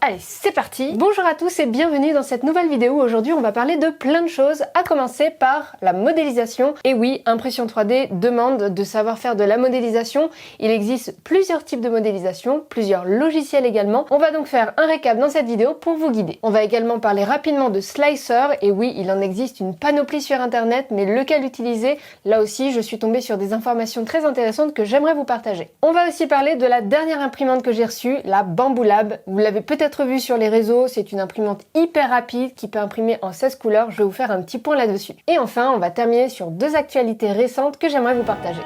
Allez, c'est parti! Bonjour à tous et bienvenue dans cette nouvelle vidéo. Aujourd'hui, on va parler de plein de choses, à commencer par la modélisation. Et oui, Impression 3D demande de savoir faire de la modélisation. Il existe plusieurs types de modélisation, plusieurs logiciels également. On va donc faire un récap dans cette vidéo pour vous guider. On va également parler rapidement de Slicer. Et oui, il en existe une panoplie sur internet, mais lequel utiliser? Là aussi, je suis tombée sur des informations très intéressantes que j'aimerais vous partager. On va aussi parler de la dernière imprimante que j'ai reçue, la Bambu Lab. Vous l'avez peut-être vu sur les réseaux, c'est une imprimante hyper rapide qui peut imprimer en 16 couleurs. Je vais vous faire un petit point là-dessus. Et enfin, on va terminer sur deux actualités récentes que j'aimerais vous partager.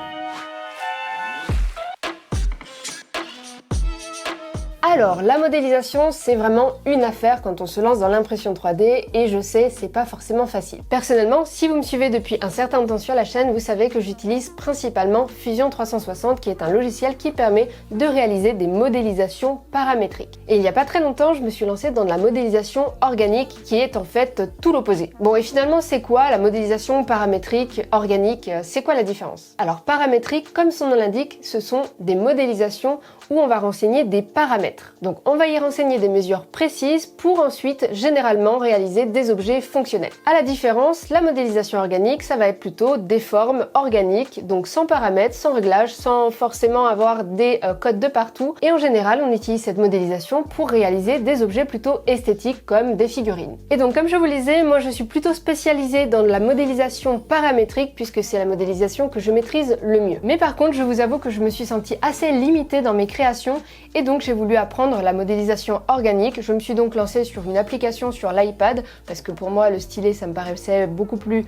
Alors, la modélisation, c'est vraiment une affaire quand on se lance dans l'impression 3D et je sais, c'est pas forcément facile. Personnellement, si vous me suivez depuis un certain temps sur la chaîne, vous savez que j'utilise principalement Fusion 360 qui est un logiciel qui permet de réaliser des modélisations paramétriques. Et il n'y a pas très longtemps, je me suis lancée dans de la modélisation organique qui est en fait tout l'opposé. Bon, et finalement, c'est quoi la modélisation paramétrique, organique? C'est quoi la différence? Alors, paramétrique, comme son nom l'indique, ce sont des modélisations où on va renseigner des paramètres. Donc on va y renseigner des mesures précises pour ensuite généralement réaliser des objets fonctionnels. À la différence, la modélisation organique, ça va être plutôt des formes organiques, donc sans paramètres, sans réglages, sans forcément avoir des codes de partout. Et en général, on utilise cette modélisation pour réaliser des objets plutôt esthétiques comme des figurines. Et donc comme je vous le disais, moi je suis plutôt spécialisée dans la modélisation paramétrique puisque c'est la modélisation que je maîtrise le mieux. Mais par contre, je vous avoue que je me suis sentie assez limitée dans mes créations et donc j'ai voulu apprendre la modélisation organique. Je me suis donc lancée sur une application sur l'iPad parce que pour moi le stylet ça me paraissait beaucoup plus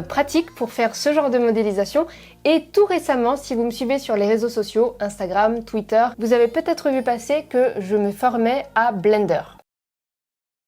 pratique pour faire ce genre de modélisation. Et tout récemment, si vous me suivez sur les réseaux sociaux, Instagram, Twitter, vous avez peut-être vu passer que je me formais à Blender.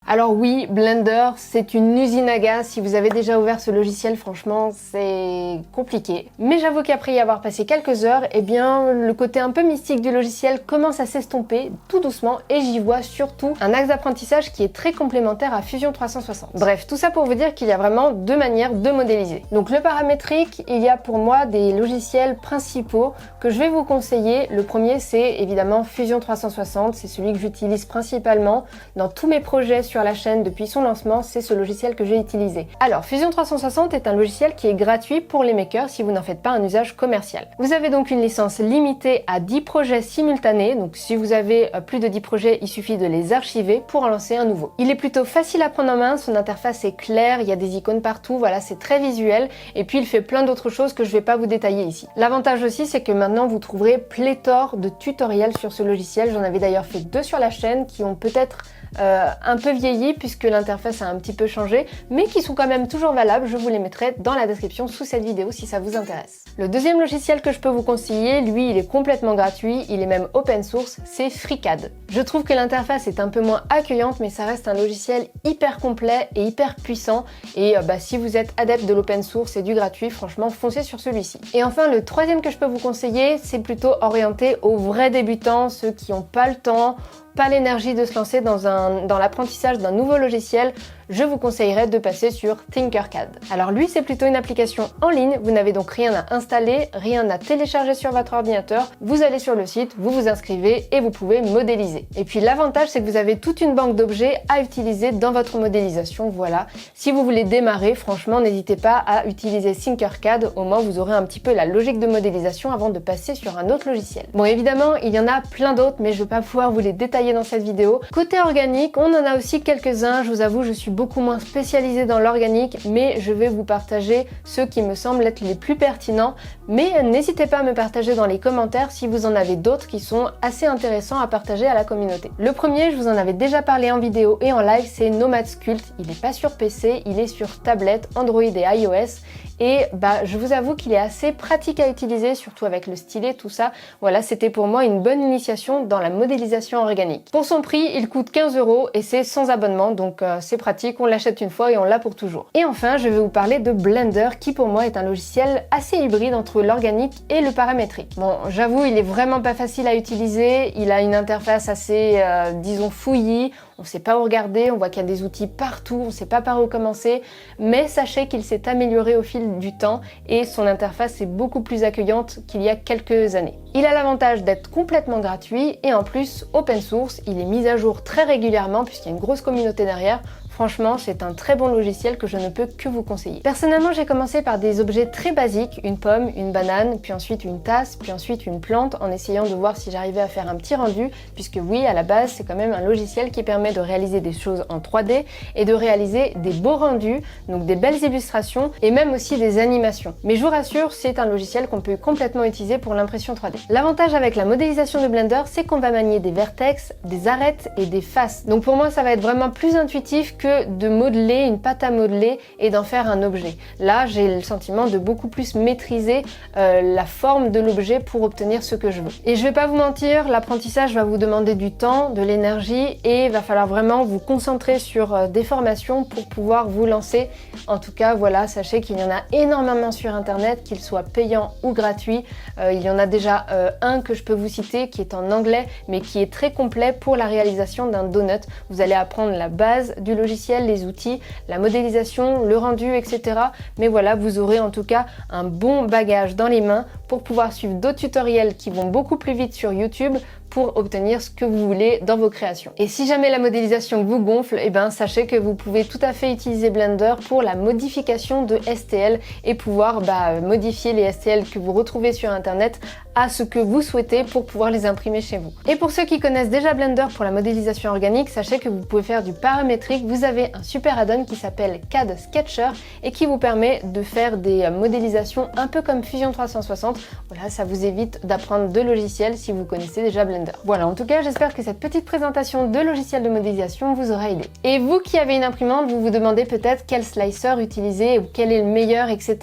Alors oui, Blender, c'est une usine à gaz. Si vous avez déjà ouvert ce logiciel, franchement, c'est compliqué. Mais j'avoue qu'après y avoir passé quelques heures, eh bien, le côté un peu mystique du logiciel commence à s'estomper tout doucement et j'y vois surtout un axe d'apprentissage qui est très complémentaire à Fusion 360. Bref, tout ça pour vous dire qu'il y a vraiment deux manières de modéliser. Donc le paramétrique, il y a pour moi des logiciels principaux que je vais vous conseiller. Le premier, c'est évidemment Fusion 360. C'est celui que j'utilise principalement dans tous mes projets sur la chaîne depuis son lancement, c'est ce logiciel que j'ai utilisé. Alors, Fusion 360 est un logiciel qui est gratuit pour les makers si vous n'en faites pas un usage commercial. Vous avez donc une licence limitée à 10 projets simultanés, donc si vous avez plus de 10 projets, il suffit de les archiver pour en lancer un nouveau. Il est plutôt facile à prendre en main, son interface est claire, il y a des icônes partout, voilà, c'est très visuel, et puis il fait plein d'autres choses que je vais pas vous détailler ici. L'avantage aussi, c'est que maintenant vous trouverez pléthore de tutoriels sur ce logiciel, j'en avais d'ailleurs fait 2 sur la chaîne qui ont peut-être un peu vieilli puisque l'interface a un petit peu changé, mais qui sont quand même toujours valables. Je vous les mettrai dans la description sous cette vidéo si ça vous intéresse. Le deuxième logiciel que je peux vous conseiller, lui il est complètement gratuit, il est même open source, c'est FreeCAD. Je trouve que l'interface est un peu moins accueillante, mais ça reste un logiciel hyper complet et hyper puissant, et si vous êtes adepte de l'open source et du gratuit, franchement foncez sur celui-ci. Et enfin le troisième que je peux vous conseiller, c'est plutôt orienté aux vrais débutants, ceux qui n'ont pas le temps, pas l'énergie de se lancer dans l'apprentissage d'un nouveau logiciel, je vous conseillerais de passer sur Tinkercad. Alors lui, c'est plutôt une application en ligne, vous n'avez donc rien à installer, rien à télécharger sur votre ordinateur, vous allez sur le site, vous vous inscrivez et vous pouvez modéliser. Et puis l'avantage, c'est que vous avez toute une banque d'objets à utiliser dans votre modélisation, voilà. Si vous voulez démarrer, franchement, n'hésitez pas à utiliser Tinkercad, au moins vous aurez un petit peu la logique de modélisation avant de passer sur un autre logiciel. Bon, évidemment, il y en a plein d'autres, mais je ne vais pas pouvoir vous les détailler dans cette vidéo. Côté organique, on en a aussi quelques-uns, je vous avoue, je suis beaucoup moins spécialisée dans l'organique, mais je vais vous partager ceux qui me semblent être les plus pertinents. Mais n'hésitez pas à me partager dans les commentaires si vous en avez d'autres qui sont assez intéressants à partager à la communauté. Le premier, je vous en avais déjà parlé en vidéo et en live, c'est Nomad Sculpt. Il n'est pas sur PC, il est sur tablette, Android et iOS. Et je vous avoue qu'il est assez pratique à utiliser, surtout avec le stylet, tout ça. Voilà, c'était pour moi une bonne initiation dans la modélisation organique. Pour son prix, il coûte 15 € et c'est sans abonnement, donc c'est pratique, on l'achète une fois et on l'a pour toujours. Et enfin, je vais vous parler de Blender, qui pour moi est un logiciel assez hybride entre l'organique et le paramétrique. Bon, j'avoue, il est vraiment pas facile à utiliser, il a une interface assez, disons, fouillie, on sait pas où regarder, on voit qu'il y a des outils partout, on sait pas par où commencer, mais sachez qu'il s'est amélioré au fil du temps et son interface est beaucoup plus accueillante qu'il y a quelques années. Il a l'avantage d'être complètement gratuit et en plus open source, il est mis à jour très régulièrement puisqu'il y a une grosse communauté derrière. Franchement, c'est un très bon logiciel que je ne peux que vous conseiller. Personnellement, j'ai commencé par des objets très basiques, une pomme, une banane, puis ensuite une tasse, puis ensuite une plante, en essayant de voir si j'arrivais à faire un petit rendu, puisque oui, à la base, c'est quand même un logiciel qui permet de réaliser des choses en 3D et de réaliser des beaux rendus, donc des belles illustrations et même aussi des animations. Mais je vous rassure, c'est un logiciel qu'on peut complètement utiliser pour l'impression 3D. L'avantage avec la modélisation de Blender, c'est qu'on va manier des vertex, des arêtes et des faces. Donc pour moi, ça va être vraiment plus intuitif que de modeler une pâte à modeler et d'en faire un objet. Là, j'ai le sentiment de beaucoup plus maîtriser la forme de l'objet pour obtenir ce que je veux. Et je vais pas vous mentir, l'apprentissage va vous demander du temps, de l'énergie et il va falloir vraiment vous concentrer sur des formations pour pouvoir vous lancer. En tout cas, voilà, sachez qu'il y en a énormément sur internet, qu'ils soient payants ou gratuits. Il y en a déjà un que je peux vous citer qui est en anglais mais qui est très complet pour la réalisation d'un donut. Vous allez apprendre la base du logiciel, les outils, la modélisation, le rendu, etc. Mais voilà, vous aurez en tout cas un bon bagage dans les mains pour pouvoir suivre d'autres tutoriels qui vont beaucoup plus vite sur YouTube pour obtenir ce que vous voulez dans vos créations. Et si jamais la modélisation vous gonfle, eh ben sachez que vous pouvez tout à fait utiliser Blender pour la modification de STL et pouvoir modifier les STL que vous retrouvez sur internet à ce que vous souhaitez pour pouvoir les imprimer chez vous. Et pour ceux qui connaissent déjà Blender pour la modélisation organique, sachez que vous pouvez faire du paramétrique. Vous avez un super add-on qui s'appelle CAD Sketcher et qui vous permet de faire des modélisations un peu comme Fusion 360. Voilà, ça vous évite d'apprendre deux logiciels si vous connaissez déjà Blender. Voilà, en tout cas, j'espère que cette petite présentation de logiciels de modélisation vous aura aidé. Et vous qui avez une imprimante, vous vous demandez peut-être quel slicer utiliser ou quel est le meilleur, etc.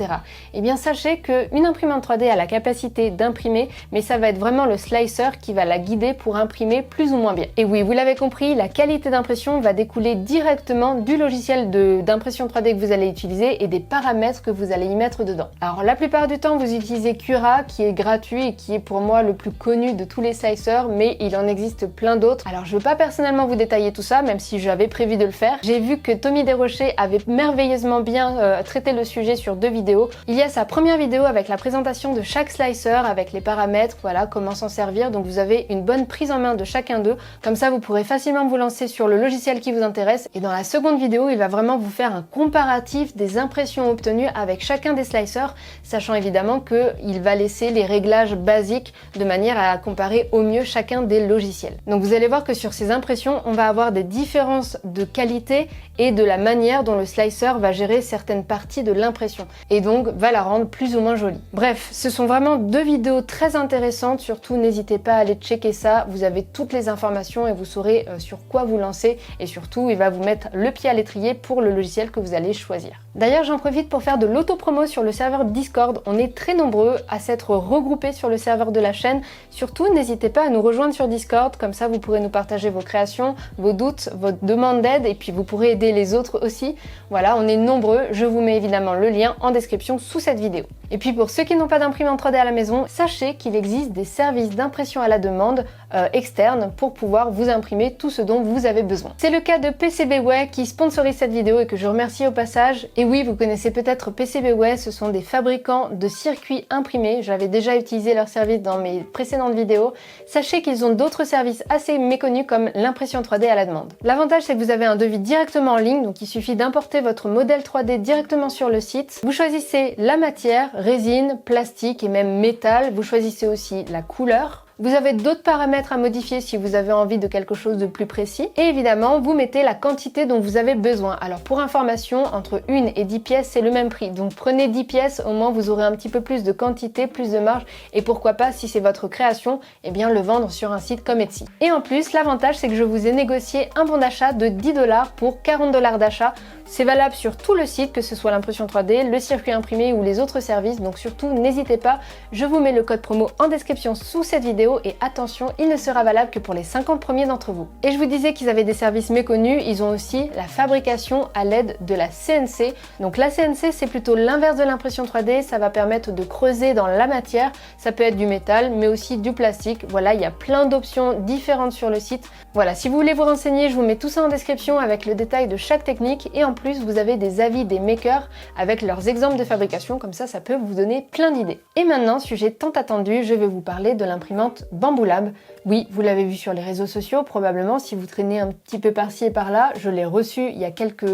Eh bien, sachez qu'une imprimante 3D a la capacité d'imprimer, mais ça va être vraiment le slicer qui va la guider pour imprimer plus ou moins bien. Et oui, vous l'avez compris, la qualité d'impression va découler directement du logiciel d'impression 3D que vous allez utiliser et des paramètres que vous allez y mettre dedans. Alors, la plupart du temps, vous utilisez Cura, qui est gratuit et qui est pour moi le plus connu de tous les slicers, mais il en existe plein d'autres. Alors je veux pas personnellement vous détailler tout ça, même si j'avais prévu de le faire. J'ai vu que Tommy Desrochers avait merveilleusement bien traité le sujet sur 2 vidéos. Il y a sa première vidéo avec la présentation de chaque slicer, avec les paramètres, voilà, comment s'en servir. Donc vous avez une bonne prise en main de chacun d'eux. Comme ça, vous pourrez facilement vous lancer sur le logiciel qui vous intéresse. Et dans la seconde vidéo, il va vraiment vous faire un comparatif des impressions obtenues avec chacun des slicers, sachant évidemment qu'il va laisser les réglages basiques de manière à comparer au mieux chacun des logiciels. Donc vous allez voir que sur ces impressions, on va avoir des différences de qualité et de la manière dont le slicer va gérer certaines parties de l'impression et donc va la rendre plus ou moins jolie. Bref, ce sont vraiment 2 vidéos très intéressantes, surtout n'hésitez pas à aller checker ça, vous avez toutes les informations et vous saurez sur quoi vous lancer et surtout il va vous mettre le pied à l'étrier pour le logiciel que vous allez choisir. D'ailleurs, j'en profite pour faire de l'auto-promo sur le serveur Discord. On est très nombreux à s'être regroupés sur le serveur de la chaîne. Surtout, n'hésitez pas à nous rejoindre sur Discord, comme ça vous pourrez nous partager vos créations, vos doutes, vos demandes d'aide et puis vous pourrez aider les autres aussi. Voilà, on est nombreux, je vous mets évidemment le lien en description sous cette vidéo. Et puis pour ceux qui n'ont pas d'imprimante 3D à la maison, sachez qu'il existe des services d'impression à la demande externes pour pouvoir vous imprimer tout ce dont vous avez besoin. C'est le cas de PCBWay qui sponsorise cette vidéo et que je remercie au passage. Et oui, vous connaissez peut-être PCBWay, ce sont des fabricants de circuits imprimés. J'avais déjà utilisé leur service dans mes précédentes vidéos. Sachez qu'ils ont d'autres services assez méconnus comme l'impression 3D à la demande. L'avantage, c'est que vous avez un devis directement en ligne, donc il suffit d'importer votre modèle 3D directement sur le site. Vous choisissez la matière, résine, plastique et même métal. Vous choisissez aussi la couleur. Vous avez d'autres paramètres à modifier si vous avez envie de quelque chose de plus précis. Et évidemment, vous mettez la quantité dont vous avez besoin. Alors pour information, entre 1 et 10 pièces, c'est le même prix. Donc prenez 10 pièces, au moins vous aurez un petit peu plus de quantité, plus de marge. Et pourquoi pas, si c'est votre création, eh bien le vendre sur un site comme Etsy. Et en plus, l'avantage, c'est que je vous ai négocié un bon d'achat de 10 $ pour 40 $ d'achat. C'est valable sur tout le site, que ce soit l'impression 3D, le circuit imprimé ou les autres services. Donc surtout, n'hésitez pas, je vous mets le code promo en description sous cette vidéo. Et attention, il ne sera valable que pour les 50 premiers d'entre vous. Et je vous disais qu'ils avaient des services méconnus, ils ont aussi la fabrication à l'aide de la CNC. Donc la CNC, c'est plutôt l'inverse de l'impression 3D, ça va permettre de creuser dans la matière, ça peut être du métal, mais aussi du plastique. Voilà, il y a plein d'options différentes sur le site. Voilà, si vous voulez vous renseigner, je vous mets tout ça en description avec le détail de chaque technique et en plus vous avez des avis des makers avec leurs exemples de fabrication, comme ça peut vous donner plein d'idées. Et maintenant, sujet tant attendu, je vais vous parler de l'imprimante Bambu Lab. Oui, vous l'avez vu sur les réseaux sociaux, probablement si vous traînez un petit peu par-ci et par-là, je l'ai reçue il y a quelques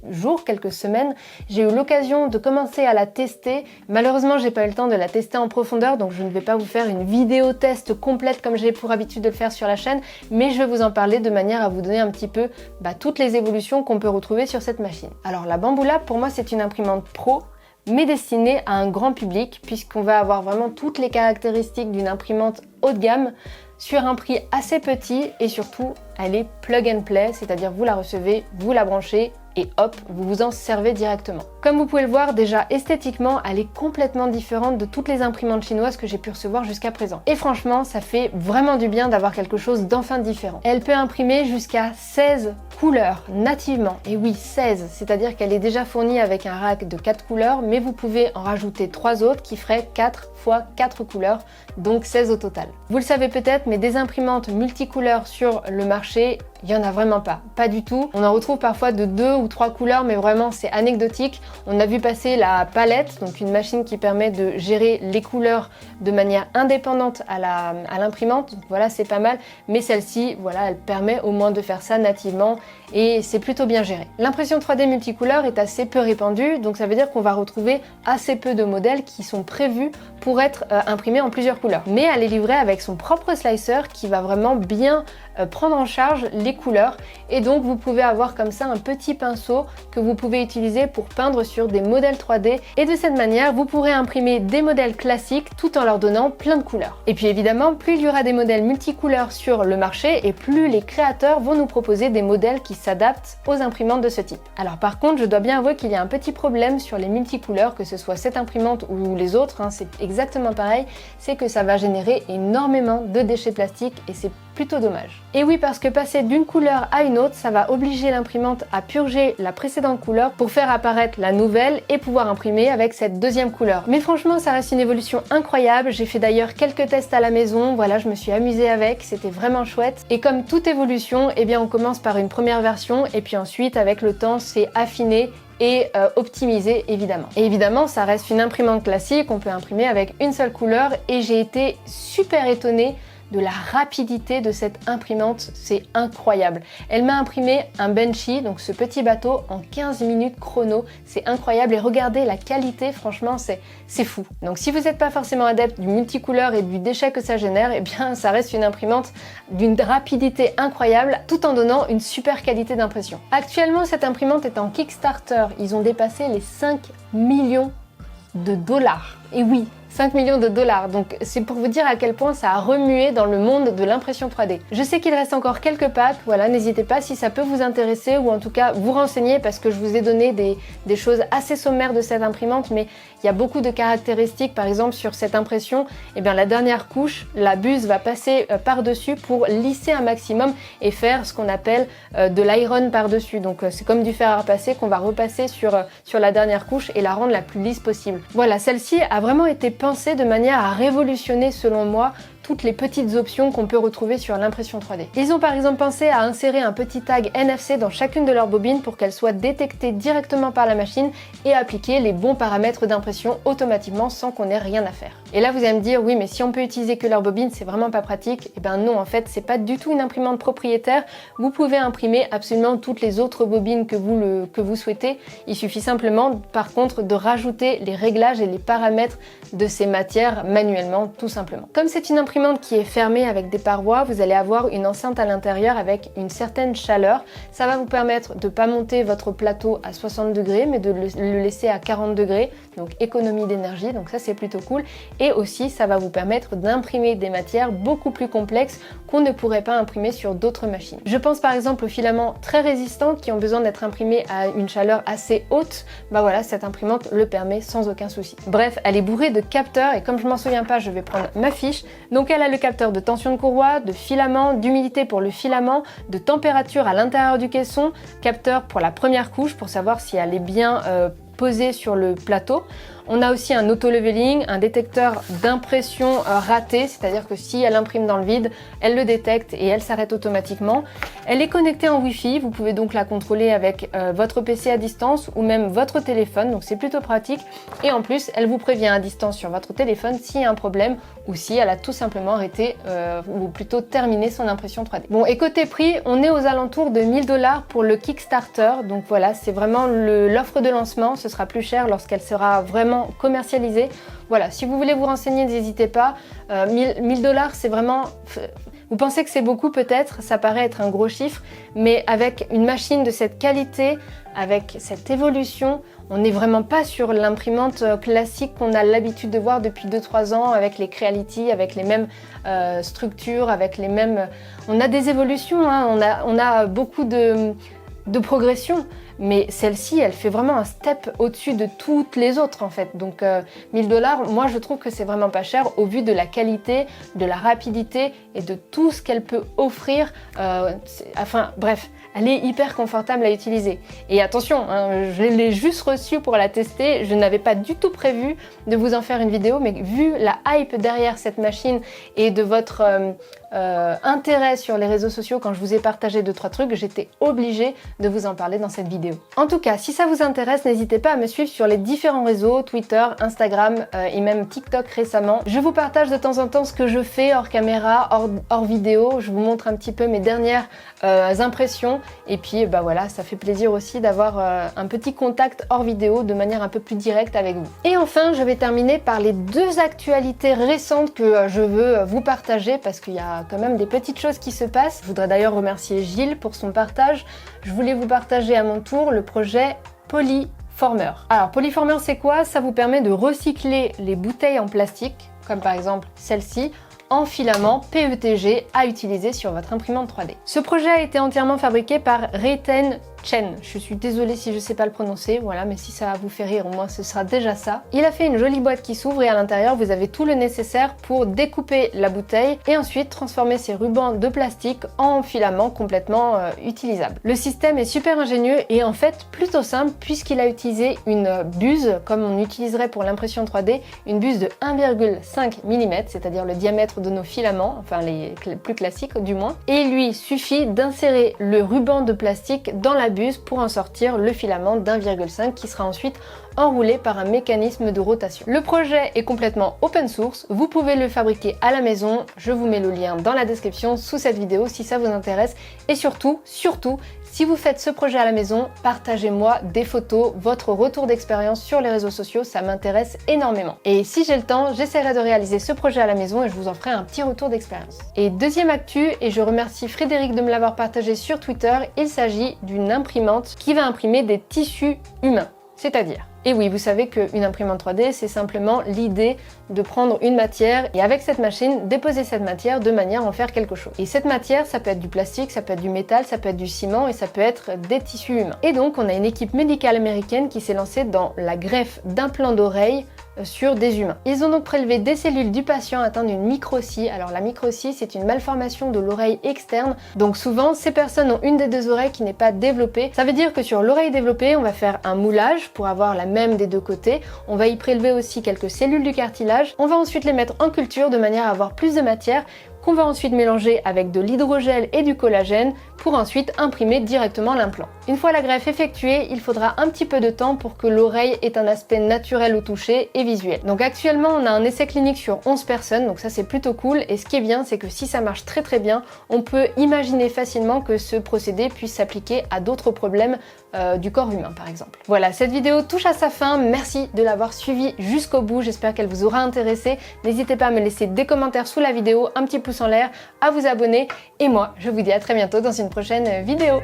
jours, quelques semaines. J'ai eu l'occasion de commencer à la tester. Malheureusement, j'ai pas eu le temps de la tester en profondeur, donc je ne vais pas vous faire une vidéo test complète comme j'ai pour habitude de le faire sur la chaîne, mais je vais vous en parler de manière à vous donner un petit peu toutes les évolutions qu'on peut retrouver sur cette machine. Alors la Bambu Lab, pour moi, c'est une imprimante pro, mais destinée à un grand public, puisqu'on va avoir vraiment toutes les caractéristiques d'une imprimante haut de gamme, sur un prix assez petit, et surtout, elle est plug and play, c'est-à-dire vous la recevez, vous la branchez, et hop, vous vous en servez directement. Comme vous pouvez le voir, déjà esthétiquement, elle est complètement différente de toutes les imprimantes chinoises que j'ai pu recevoir jusqu'à présent. Et franchement, ça fait vraiment du bien d'avoir quelque chose d'enfin différent. Elle peut imprimer jusqu'à 16 couleurs nativement. Et oui, 16, c'est-à-dire qu'elle est déjà fournie avec un rack de 4 couleurs, mais vous pouvez en rajouter 3 autres qui feraient 4 x 4 couleurs, donc 16 au total. Vous le savez peut-être, mais des imprimantes multicouleurs sur le marché, il n'y en a vraiment pas. Pas du tout. On en retrouve parfois de 2 ou 3 couleurs, mais vraiment c'est anecdotique. On a vu passer la palette, donc une machine qui permet de gérer les couleurs de manière indépendante à l'imprimante. Donc voilà, c'est pas mal. Mais celle-ci, voilà, elle permet au moins de faire ça nativement et c'est plutôt bien géré. L'impression 3D multicouleur est assez peu répandue, donc ça veut dire qu'on va retrouver assez peu de modèles qui sont prévus pour être imprimés en plusieurs couleurs. Mais elle est livrée avec son propre slicer qui va vraiment bien prendre en charge les couleurs, et donc vous pouvez avoir comme ça un petit pinceau que vous pouvez utiliser pour peindre sur des modèles 3D, et de cette manière vous pourrez imprimer des modèles classiques tout en leur donnant plein de couleurs. Et puis évidemment, plus il y aura des modèles multicouleurs sur le marché, et plus les créateurs vont nous proposer des modèles qui s'adaptent aux imprimantes de ce type. Alors par contre, je dois bien avouer qu'il y a un petit problème sur les multicouleurs, que ce soit cette imprimante ou les autres, c'est exactement pareil, c'est que ça va générer énormément de déchets plastiques, et c'est plutôt dommage. Et oui, parce que passer d'une couleur à une autre, ça va obliger l'imprimante à purger la précédente couleur pour faire apparaître la nouvelle et pouvoir imprimer avec cette deuxième couleur. Mais franchement, ça reste une évolution incroyable. J'ai fait d'ailleurs quelques tests à la maison, voilà, je me suis amusée avec, c'était vraiment chouette. Et comme toute évolution, eh bien on commence par une première version et puis ensuite, avec le temps, c'est affiné et optimisé évidemment. Et évidemment, ça reste une imprimante classique, on peut imprimer avec une seule couleur, et j'ai été super étonnée de la rapidité de cette imprimante, c'est incroyable. Elle m'a imprimé un Benchy, donc ce petit bateau, en 15 minutes chrono, c'est incroyable, et regardez la qualité, franchement c'est fou. Donc si vous n'êtes pas forcément adepte du multicouleur et du déchet que ça génère, eh bien ça reste une imprimante d'une rapidité incroyable tout en donnant une super qualité d'impression. Actuellement, cette imprimante est en Kickstarter, ils ont dépassé les 5 millions de dollars. Et oui, 5 millions de dollars, donc c'est pour vous dire à quel point ça a remué dans le monde de l'impression 3D. Je sais qu'il reste encore quelques packs, voilà, n'hésitez pas si ça peut vous intéresser, ou en tout cas vous renseigner, parce que je vous ai donné des choses assez sommaires de cette imprimante, mais il y a beaucoup de caractéristiques. Par exemple, sur cette impression, eh bien, la dernière couche, la buse va passer par-dessus pour lisser un maximum et faire ce qu'on appelle de l'iron par-dessus. Donc c'est comme du fer à repasser qu'on va repasser sur la dernière couche et la rendre la plus lisse possible. Voilà, celle-ci a vraiment été pensée de manière à révolutionner, selon moi, toutes les petites options qu'on peut retrouver sur l'impression 3D. Ils ont par exemple pensé à insérer un petit tag NFC dans chacune de leurs bobines pour qu'elles soient détectées directement par la machine et appliquer les bons paramètres d'impression automatiquement sans qu'on ait rien à faire. Et là vous allez me dire, oui, mais si on peut utiliser que leurs bobines, c'est vraiment pas pratique. Et ben non, en fait c'est pas du tout une imprimante propriétaire, vous pouvez imprimer absolument toutes les autres bobines que vous souhaitez. Il suffit simplement par contre de rajouter les réglages et les paramètres de ces matières manuellement, tout simplement. Comme c'est une imprimante qui est fermée avec des parois, vous allez avoir une enceinte à l'intérieur avec une certaine chaleur. Ça va vous permettre de ne pas monter votre plateau à 60 degrés, mais de le laisser à 40 degrés, donc économie d'énergie, donc ça c'est plutôt cool. Et aussi ça va vous permettre d'imprimer des matières beaucoup plus complexes qu'on ne pourrait pas imprimer sur d'autres machines. Je pense par exemple aux filaments très résistants qui ont besoin d'être imprimés à une chaleur assez haute. Bah voilà, cette imprimante le permet sans aucun souci. Bref, elle est bourrée de capteurs, et comme je m'en souviens pas, je vais prendre ma fiche. Donc elle a le capteur de tension de courroie, de filament, d'humidité pour le filament, de température à l'intérieur du caisson, capteur pour la première couche pour savoir si elle est bien posée sur le plateau. On a aussi un auto-leveling, un détecteur d'impression ratée, c'est-à-dire que si elle imprime dans le vide, elle le détecte et elle s'arrête automatiquement. Elle est connectée en Wi-Fi, vous pouvez donc la contrôler avec votre PC à distance ou même votre téléphone, donc c'est plutôt pratique. Et en plus, elle vous prévient à distance sur votre téléphone s'il y a un problème ou si elle a tout simplement arrêté ou plutôt terminé son impression 3D. Bon, et côté prix, on est aux alentours de 1000 $ pour le Kickstarter, donc voilà, c'est vraiment l'offre de lancement. Ce sera plus cher lorsqu'elle sera vraiment commercialisée. Voilà, si vous voulez vous renseigner, n'hésitez pas. 1000 $, c'est vraiment... Vous pensez que c'est beaucoup peut-être, ça paraît être un gros chiffre, mais avec une machine de cette qualité, avec cette évolution, on n'est vraiment pas sur l'imprimante classique qu'on a l'habitude de voir depuis 2-3 ans avec les Creality, avec les mêmes structures, avec les mêmes... On a des évolutions, hein, on a beaucoup de progression, mais celle-ci, elle fait vraiment un step au-dessus de toutes les autres en fait. Donc 1000 $, moi je trouve que c'est vraiment pas cher au vu de la qualité, de la rapidité et de tout ce qu'elle peut offrir. Enfin bref, elle est hyper confortable à utiliser. Et attention, hein, je l'ai juste reçue pour la tester, je n'avais pas du tout prévu de vous en faire une vidéo, mais vu la hype derrière cette machine et de votre intérêt sur les réseaux sociaux quand je vous ai partagé 2-3 trucs, j'étais obligée de vous en parler dans cette vidéo. En tout cas, si ça vous intéresse, n'hésitez pas à me suivre sur les différents réseaux, Twitter, Instagram et même TikTok récemment. Je vous partage de temps en temps ce que je fais hors caméra, hors vidéo, je vous montre un petit peu mes dernières impressions et puis bah voilà, ça fait plaisir aussi d'avoir un petit contact hors vidéo de manière un peu plus directe avec vous. Et enfin, je vais terminer par les 2 actualités récentes que je veux vous partager parce qu'il y a quand même des petites choses qui se passent. Je voudrais d'ailleurs remercier Gilles pour son partage. Je voulais vous partager à mon tour le projet Polyformer. Alors Polyformer, c'est quoi? Ça vous permet de recycler les bouteilles en plastique, comme par exemple celle-ci, en filament PETG à utiliser sur votre imprimante 3D. Ce projet a été entièrement fabriqué par Reiten Chen. Je suis désolée si je sais pas le prononcer, voilà, mais si ça vous fait rire, au moins ce sera déjà ça. Il a fait une jolie boîte qui s'ouvre et à l'intérieur vous avez tout le nécessaire pour découper la bouteille et ensuite transformer ces rubans de plastique en filament complètement utilisable. Le système est super ingénieux et en fait plutôt simple puisqu'il a utilisé une buse comme on utiliserait pour l'impression 3D, une buse de 1,5 mm, c'est-à-dire le diamètre de nos filaments, enfin les plus classiques du moins, et il lui suffit d'insérer le ruban de plastique dans la buse pour en sortir le filament d'1,5 qui sera ensuite enroulé par un mécanisme de rotation. Le projet est complètement open source, vous pouvez le fabriquer à la maison, je vous mets le lien dans la description sous cette vidéo si ça vous intéresse et surtout, si vous faites ce projet à la maison, partagez-moi des photos, votre retour d'expérience sur les réseaux sociaux, ça m'intéresse énormément. Et si j'ai le temps, j'essaierai de réaliser ce projet à la maison et je vous en ferai un petit retour d'expérience. Et deuxième actu, et je remercie Frédéric de me l'avoir partagé sur Twitter, il s'agit d'une imprimante qui va imprimer des tissus humains, c'est-à-dire... Et oui, vous savez qu'une imprimante 3D, c'est simplement l'idée de prendre une matière et avec cette machine, déposer cette matière de manière à en faire quelque chose. Et cette matière, ça peut être du plastique, ça peut être du métal, ça peut être du ciment et ça peut être des tissus humains. Et donc, on a une équipe médicale américaine qui s'est lancée dans la greffe d'implants d'oreilles sur des humains. Ils ont donc prélevé des cellules du patient atteint d'une microtie. Alors la microtie, c'est une malformation de l'oreille externe. Donc souvent, ces personnes ont une des 2 oreilles qui n'est pas développée. Ça veut dire que sur l'oreille développée, on va faire un moulage pour avoir la même des 2 côtés. On va y prélever aussi quelques cellules du cartilage. On va ensuite les mettre en culture de manière à avoir plus de matière qu'on va ensuite mélanger avec de l'hydrogel et du collagène pour ensuite imprimer directement l'implant. Une fois la greffe effectuée, il faudra un petit peu de temps pour que l'oreille ait un aspect naturel au toucher et visuel. Donc actuellement, on a un essai clinique sur 11 personnes, donc ça c'est plutôt cool. Et ce qui est bien, c'est que si ça marche très bien, on peut imaginer facilement que ce procédé puisse s'appliquer à d'autres problèmes du corps humain par exemple. Voilà, cette vidéo touche à sa fin. Merci de l'avoir suivie jusqu'au bout. J'espère qu'elle vous aura intéressé. N'hésitez pas à me laisser des commentaires sous la vidéo, un petit pouce en l'air, à vous abonner. Et moi, je vous dis à très bientôt dans une prochaine vidéo.